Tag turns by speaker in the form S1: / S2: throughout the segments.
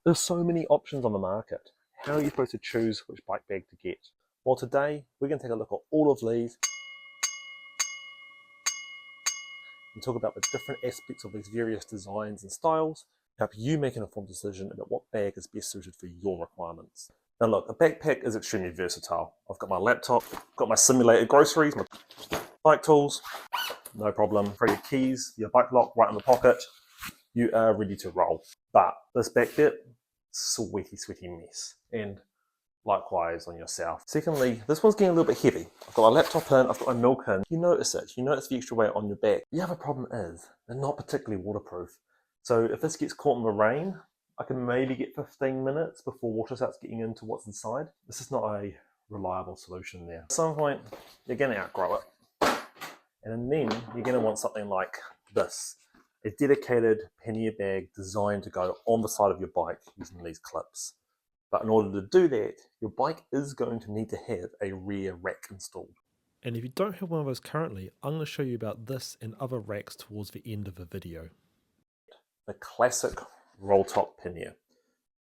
S1: There's so many options on the market. How are you supposed to choose which bike bag to get? Well, today we're going to take a look at all of these and talk about the different aspects of these various designs and styles, help you make an informed decision about what bag is best suited for your requirements. Now look, a backpack is extremely versatile. I've got my laptop, got my simulated groceries, my bike tools, no problem. Throw your keys, your bike lock right in the pocket, you are ready to roll. But this back bit, sweaty mess. And likewise on yourself. Secondly, this one's getting a little bit heavy. I've got my laptop in, I've got my milk in. You notice it, you notice the extra weight on your back. The other problem is, they're not particularly waterproof. So if this gets caught in the rain, I can maybe get 15 minutes before water starts getting into what's inside. This is not a reliable solution there. At some point, you're gonna outgrow it. And then you're gonna want something like this. A dedicated pannier bag designed to go on the side of your bike using these clips. But in order to do that, your bike is going to need to have a rear rack installed.
S2: And if you don't have one of those currently, I'm going to show you about this and other racks towards the end of the video.
S1: The classic roll top pannier.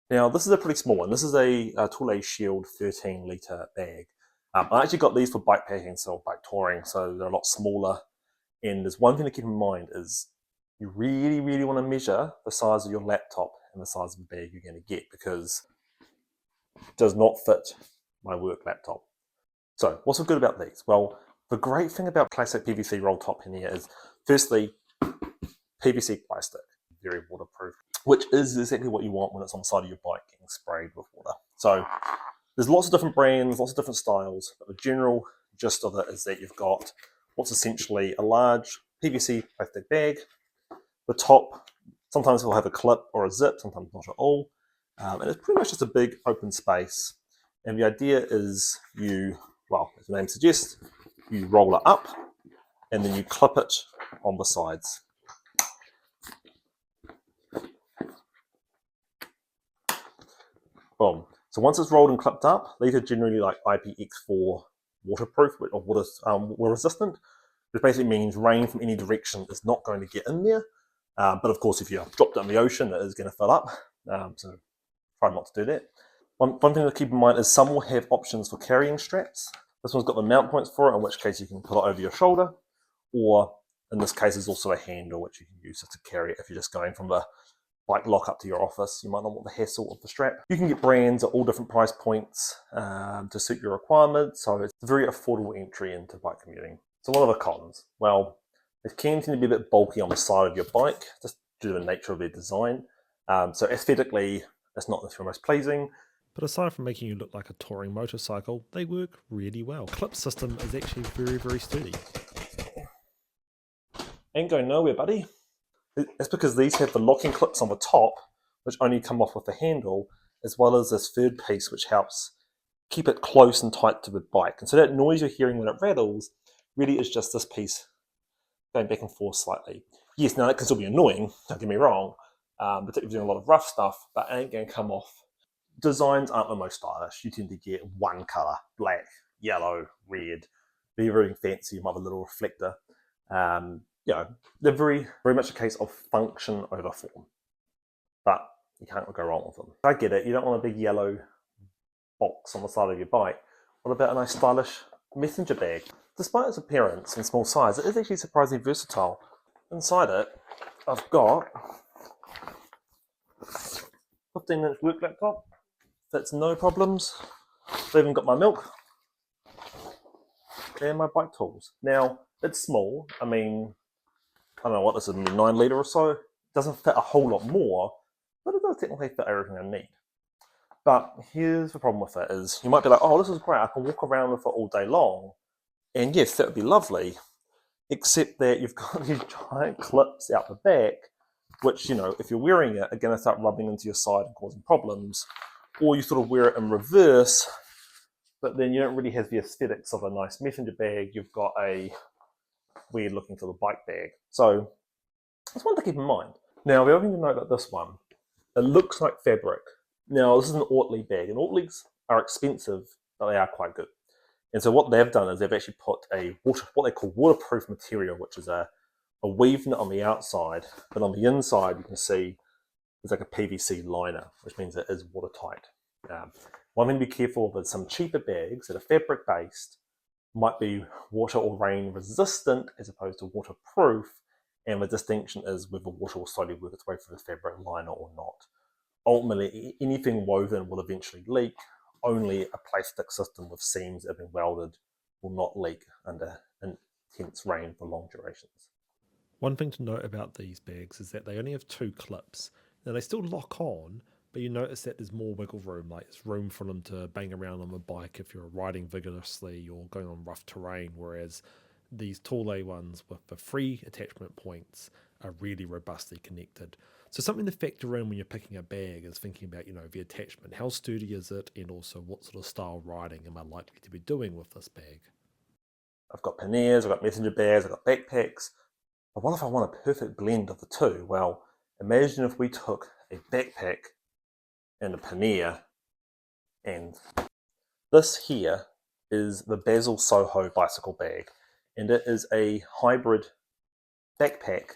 S1: Now this is a pretty small one. This is a Thule Shield 13 litre bag. I actually got these for bike packing, so bike touring, so they're a lot smaller. And there's one thing to keep in mind is you really want to measure the size of your laptop and the size of the bag you're going to get, because does not fit my work laptop. So what's so good about these? Well, the great thing about classic PVC roll top pannier is, firstly, PVC plastic, very waterproof, which is exactly what you want when it's on the side of your bike getting sprayed with water. So there's lots of different brands, lots of different styles, but the general gist of it is that you've got what's essentially a large PVC plastic bag. The top, sometimes it'll have a clip or a zip, sometimes not at all. And it's pretty much just a big open space. And the idea is well, as the name suggests, you roll it up and then you clip it on the sides. Boom. So once it's rolled and clipped up, these are generally like IPX4 waterproof or water resistant, which basically means rain from any direction is not going to get in there. But of course, if you drop it in the ocean, it is going to fill up. So try not to do that. One thing to keep in mind is some will have options for carrying straps. This one's got the mount points for it, in which case you can put it over your shoulder, or in this case there's also a handle which you can use to carry it if you're just going from the bike lock up to your office. You might not want the hassle of the strap. You can get brands at all different price points to suit your requirements, so it's a very affordable entry into bike commuting. So what are the cons? Well, it can tend to be a bit bulky on the side of your bike, just due to the nature of their design. So aesthetically, it's not the most pleasing.
S2: But aside from making you look like a touring motorcycle, they work really well. The clip system is actually very sturdy.
S1: Ain't going nowhere, buddy. That's because these have the locking clips on the top, which only come off with the handle, as well as this third piece which helps keep it close and tight to the bike. And so that noise you're hearing when it rattles really is just this piece going back and forth slightly. Yes, now that can still be annoying, don't get me wrong, particularly doing a lot of rough stuff, but it ain't going to come off. Designs aren't the most stylish. You tend to get one colour, black, yellow, red. Very fancy, you might have a little reflector. They're very much a case of function over form. But you can't go wrong with them. I get it, you don't want a big yellow box on the side of your bike. What about a nice stylish messenger bag? Despite its appearance and small size, it is actually surprisingly versatile. Inside it, I've got 15-inch work laptop. Fits no problems. I've even got my milk and my bike tools. Now, it's small. I mean, I don't know what this is, 9 litre or so. It doesn't fit a whole lot more, but it does technically fit everything I need. But here's the problem with it is, you might be like, oh, this is great, I can walk around with it all day long. And yes, that would be lovely, except that you've got these giant clips out the back, which, if you're wearing it, are going to start rubbing into your side and causing problems. Or you sort of wear it in reverse, but then you don't really have the aesthetics of a nice messenger bag. You've got a weird looking sort of bike bag. So that's one to keep in mind. Now, the other thing to note about this one, it looks like fabric. Now, this is an Ortlieb bag, and Ortliebs are expensive, but they are quite good. And so what they've done is they've actually put what they call waterproof material, which is a weave knit on the outside, but on the inside you can see is like a PVC liner, which means it is watertight. One thing to be careful of is some cheaper bags that are fabric based might be water or rain resistant as opposed to waterproof, and the distinction is whether water will slowly work its way through the fabric liner or not. Ultimately, anything woven will eventually leak. Only a plastic system with seams that have been welded will not leak under intense rain for long durations.
S2: One thing to note about these bags is that they only have 2 clips. Now they still lock on, but you notice that there's more wiggle room, like there's room for them to bang around on the bike if you're riding vigorously or going on rough terrain, whereas these Thule ones with the 3 attachment points are really robustly connected. So something to factor in when you're picking a bag is thinking about, the attachment. How sturdy is it, and also what sort of style riding am I likely to be doing with this bag?
S1: I've got panniers, I've got messenger bags, I've got backpacks. But what if I want a perfect blend of the two? Well, imagine if we took a backpack and a pannier, and this here is the Basil SOHO bicycle bag, and it is a hybrid backpack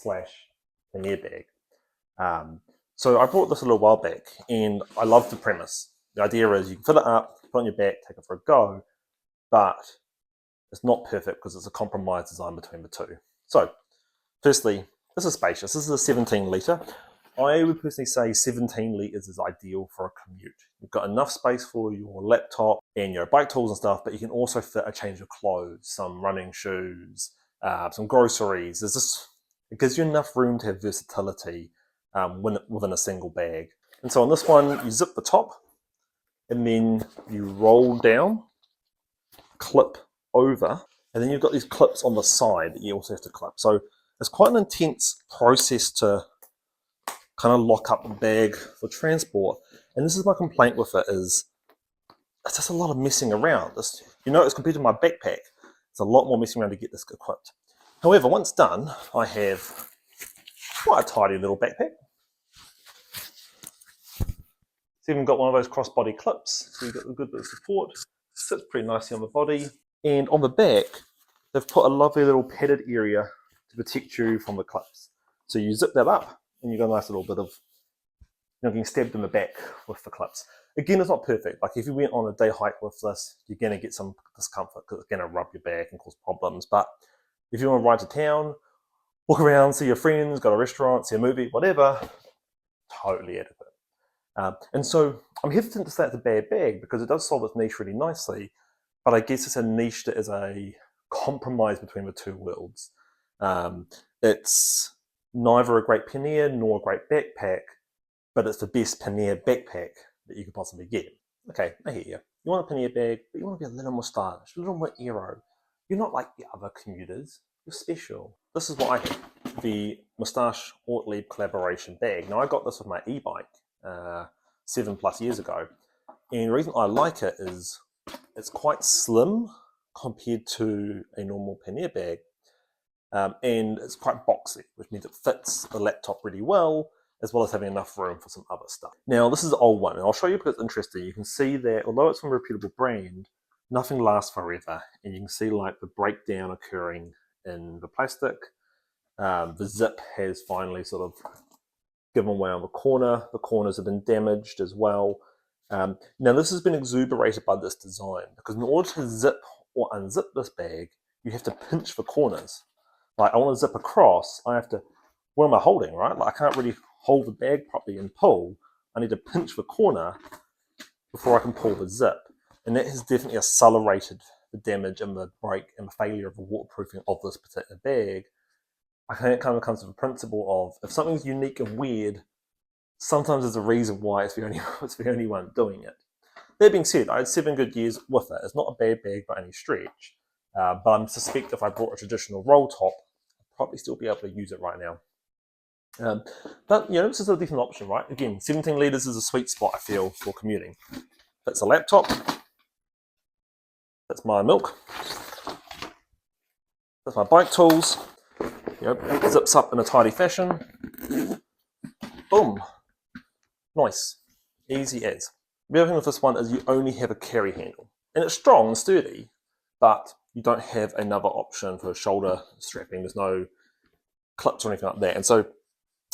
S1: / pannier bag. So I brought this a little while back, and I love the premise. The idea is you can fill it up, put it on your back, take it for a go, but it's not perfect because it's a compromise design between the two. So, firstly, this is spacious. This is a 17 litre. I would personally say 17 litres is ideal for a commute. You've got enough space for your laptop and your bike tools and stuff, but you can also fit a change of clothes, some running shoes, some groceries. It gives you enough room to have versatility within a single bag. And so on this one, you zip the top, and then you roll down, clip over, and then you've got these clips on the side that you also have to clip. So it's quite an intense process to kind of lock up the bag for transport. And this is my complaint with it, is it's just a lot of messing around. It's compared to my backpack, it's a lot more messing around to get this equipped. However, once done, I have quite a tidy little backpack. It's even got one of those crossbody clips, so you've got a good bit of support. Sits pretty nicely on the body. And on the back, they've put a lovely little padded area to protect you from the clips. So you zip that up, and you've got a nice little bit of, getting stabbed in the back with the clips. Again, it's not perfect. Like if you went on a day hike with this, you're going to get some discomfort because it's going to rub your back and cause problems. But if you want to ride to town, walk around, see your friends, go to a restaurant, see a movie, whatever, totally adequate. And so I'm hesitant to say it's a bad bag because it does solve its niche really nicely, but I guess it's a niche that is a compromise between the two worlds. It's neither a great pannier nor a great backpack, but it's the best pannier backpack that you could possibly get. Okay, I hear you. You want a pannier bag, but you want to be a little more stylish, a little more aero. You're not like the other commuters. You're special. This is what I have, the Moustache Ortlieb collaboration bag. Now, I got this with my e-bike 7+ years ago. And the reason I like it is it's quite slim compared to a normal pannier bag. And it's quite boxy, which means it fits the laptop really well, as well as having enough room for some other stuff. Now, this is the old one, and I'll show you because it's interesting. You can see that although it's from a reputable brand, nothing lasts forever. And you can see like the breakdown occurring in the plastic. The zip has finally sort of given way on the corner. The corners have been damaged as well. Now, this has been exuberated by this design because in order to zip or unzip this bag, you have to pinch the corners. Like I want to zip across, I have to, what am I holding, right? Like I can't really hold the bag properly and pull. I need to pinch the corner before I can pull the zip. And that has definitely accelerated the damage and the break and the failure of the waterproofing of this particular bag. I think it kind of comes to the principle of if something's unique and weird, sometimes there's a reason why it's the only one doing it. That being said, I had 7 good years with it. It's not a bad bag by any stretch, but I suspect if I brought a traditional roll top, I'd probably still be able to use it right now. But this is a decent option, right? Again, 17 litres is a sweet spot, I feel, for commuting. That's a laptop. That's my milk. That's my bike tools. It zips up in a tidy fashion. Boom. Nice. Easy as. The other thing with this one is you only have a carry handle. And it's strong and sturdy, but you don't have another option for shoulder strapping. There's no clips or anything like that. And so if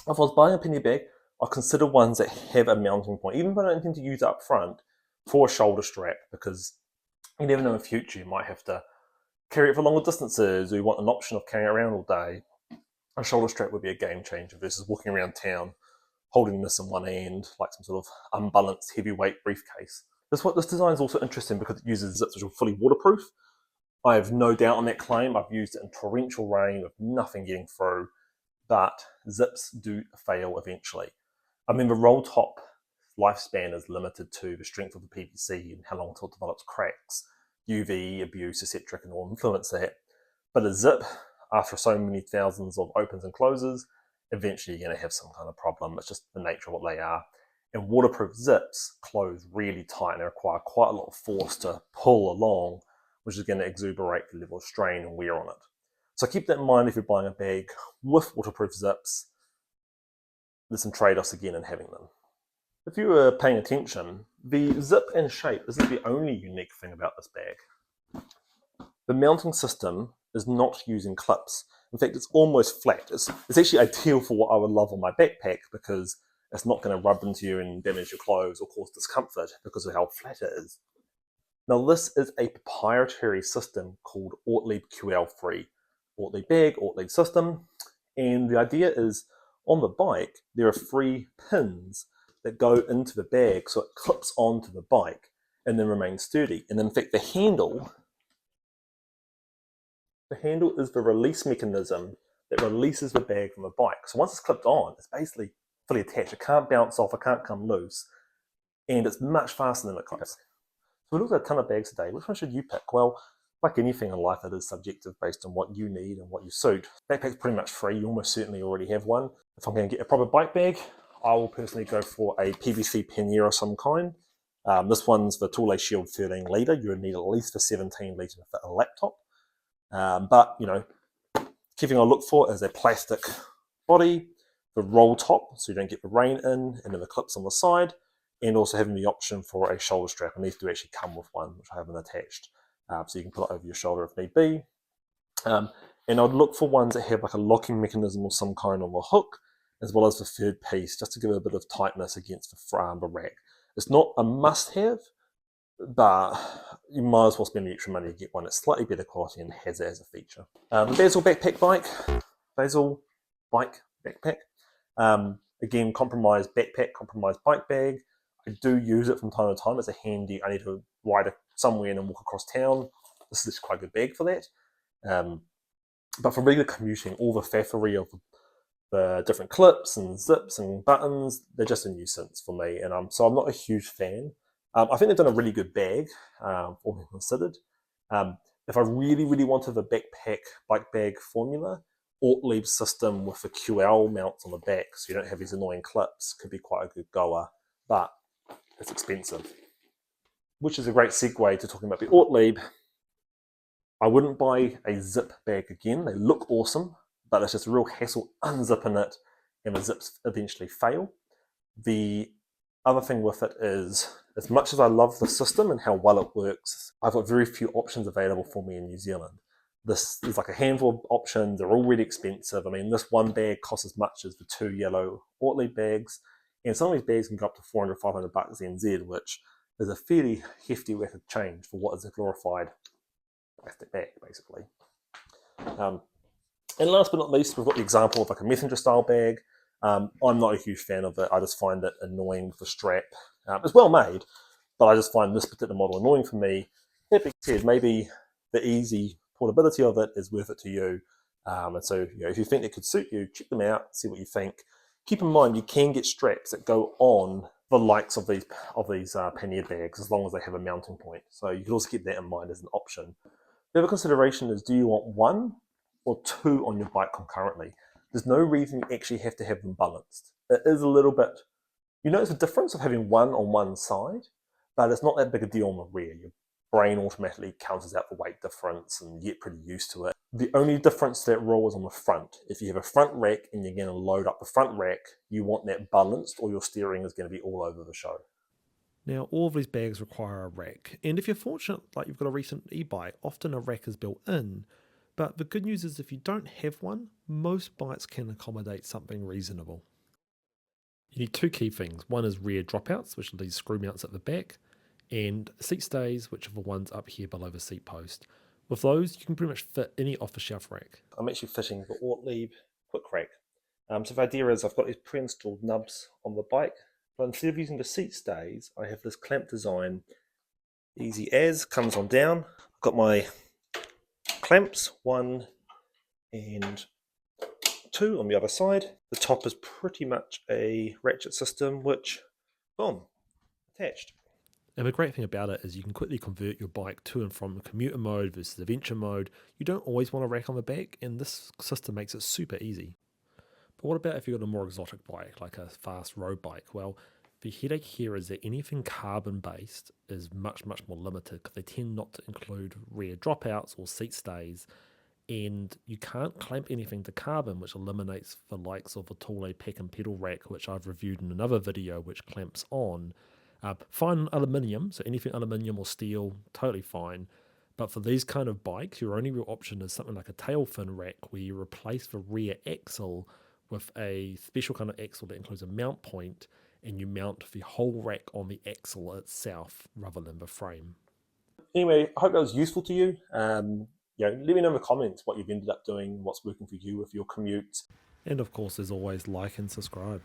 S1: I was buying a pannier bag, I'll consider ones that have a mounting point, even if I don't intend to use it up front, for a shoulder strap, because you never know in future you might have to carry it for longer distances, or you want an option of carrying it around all day. A shoulder strap would be a game changer versus walking around town holding this in one hand like some sort of unbalanced heavyweight briefcase. This design is also interesting because it uses zips which are fully waterproof. I have no doubt on that claim. I've used it in torrential rain with nothing getting through, but zips do fail eventually. I mean, the roll top lifespan is limited to the strength of the PVC and how long until it develops cracks. UV, abuse, etc. can all influence that. But a zip, after so many thousands of opens and closes, eventually you're going to have some kind of problem. It's just the nature of what they are. And waterproof zips close really tight and they require quite a lot of force to pull along, which is going to exuberate the level of strain and wear on it. So keep that in mind if you're buying a bag with waterproof zips. There's some trade-offs again in having them. If you were paying attention, the zip and shape isn't the only unique thing about this bag. The mounting system is not using clips. In fact, it's almost flat. It's actually ideal for what I would love on my backpack because it's not going to rub into you and damage your clothes or cause discomfort because of how flat it is. Now, this is a proprietary system called Ortlieb QL3. Ortlieb bag, Ortlieb system. And the idea is on the bike, there are 3 pins that go into the bag so it clips onto the bike and then remains sturdy. And in fact, the handle is the release mechanism that releases the bag from the bike. So once it's clipped on, it's basically fully attached. It can't bounce off, it can't come loose, and it's much faster than it clips. So we looked at a ton of bags today. Which one should you pick? Well, like anything in life, it is subjective based on what you need and what you suit. Backpack's pretty much free. You almost certainly already have one. If I'm going to get a proper bike bag, I will personally go for a PVC pannier of some kind. This one's the Thule Shield 13 litre. You would need at least a 17 litre to fit a laptop. But, you know, keeping a look for is a plastic body, the roll top, so you don't get the rain in, and then the clips on the side, and also having the option for a shoulder strap. And these do actually come with one, which I haven't attached. So you can put it over your shoulder if need be. And I'd look for ones that have like a locking mechanism of some kind on the hook, as well as the third piece, just to give it a bit of tightness against the rack. It's not a must-have, but you might as well spend the extra money to get one that's slightly better quality and has it as a feature. The Basil bike backpack. Again, compromised backpack, compromised bike bag. I do use it from time to time. It's a handy, I need to ride somewhere and then walk across town. This is quite a good bag for that. But for regular commuting, all the faffery of the different clips and zips and buttons, they're just a nuisance for me. And so I'm not a huge fan. I think they've done a really good bag, all things considered. If I really, really wanted the backpack bike bag formula, Ortlieb system with the QL mounts on the back, so you don't have these annoying clips, could be quite a good goer, but it's expensive. Which is a great segue to talking about the Ortlieb. I wouldn't buy a zip bag again. They look awesome, but it's just a real hassle unzipping it, and the zips eventually fail. The other thing with it is, as much as I love the system and how well it works, I've got very few options available for me in New Zealand. There's like a handful of options. They're all really expensive. I mean, this one bag costs as much as the 2 yellow Ortlieb bags, and some of these bags can go up to 400, 500 bucks NZ, which is a fairly hefty whack of change for what is a glorified plastic bag, basically. And last but not least, we've got the example of like a messenger style bag. I'm not a huge fan of it. I just find it annoying with the strap. It's well made, but I just find this particular model annoying for me. That being said, maybe the easy portability of it is worth it to you. And so, if you think it could suit you, check them out, see what you think. Keep in mind, you can get straps that go on the likes of these pannier bags as long as they have a mounting point. So you can also keep that in mind as an option. The other consideration is, do you want 1 or 2 on your bike concurrently? There's no reason you actually have to have them balanced. It is a little bit, you notice the difference of having 1 on one side, but it's not that big a deal on the rear. Your brain automatically counters out the weight difference and you get pretty used to it. The only difference to that rule is on the front. If you have a front rack and you're going to load up the front rack, you want that balanced or your steering is going to be all over the show.
S2: Now, all of these bags require a rack, and if you're fortunate, like you've got a recent e-bike, often a rack is built in. But the good news is if you don't have one, most bikes can accommodate something reasonable. You need two key things. One is rear dropouts, which are these screw mounts at the back, and seat stays, which are the ones up here below the seat post. With those, you can pretty much fit any off-the-shelf rack.
S1: I'm actually fitting the Ortlieb quick rack. So the idea is I've got these pre-installed nubs on the bike, but instead of using the seat stays, I have this clamp design. Easy as, comes on down. I've got my clamps, 1 and 2 on the other side. The top is pretty much a ratchet system, which, boom, attached.
S2: And the great thing about it is you can quickly convert your bike to and from commuter mode versus adventure mode. You don't always want a rack on the back, and this system makes it super easy. But what about if you've got a more exotic bike, like a fast road bike? Well, the headache here is that anything carbon-based is much, much more limited because they tend not to include rear dropouts or seat stays, and you can't clamp anything to carbon, which eliminates the likes of a Thule Pack and pedal rack, which I've reviewed in another video, which clamps on. Fine aluminium, so anything aluminium or steel, totally fine. But for these kind of bikes, your only real option is something like a tail fin rack, where you replace the rear axle with a special kind of axle that includes a mount point, and you mount the whole rack on the axle itself rather than the frame.
S1: Anyway, I hope that was useful to you. Let me know in the comments what you've ended up doing, what's working for you with your commute.
S2: And of course, as always, like and subscribe.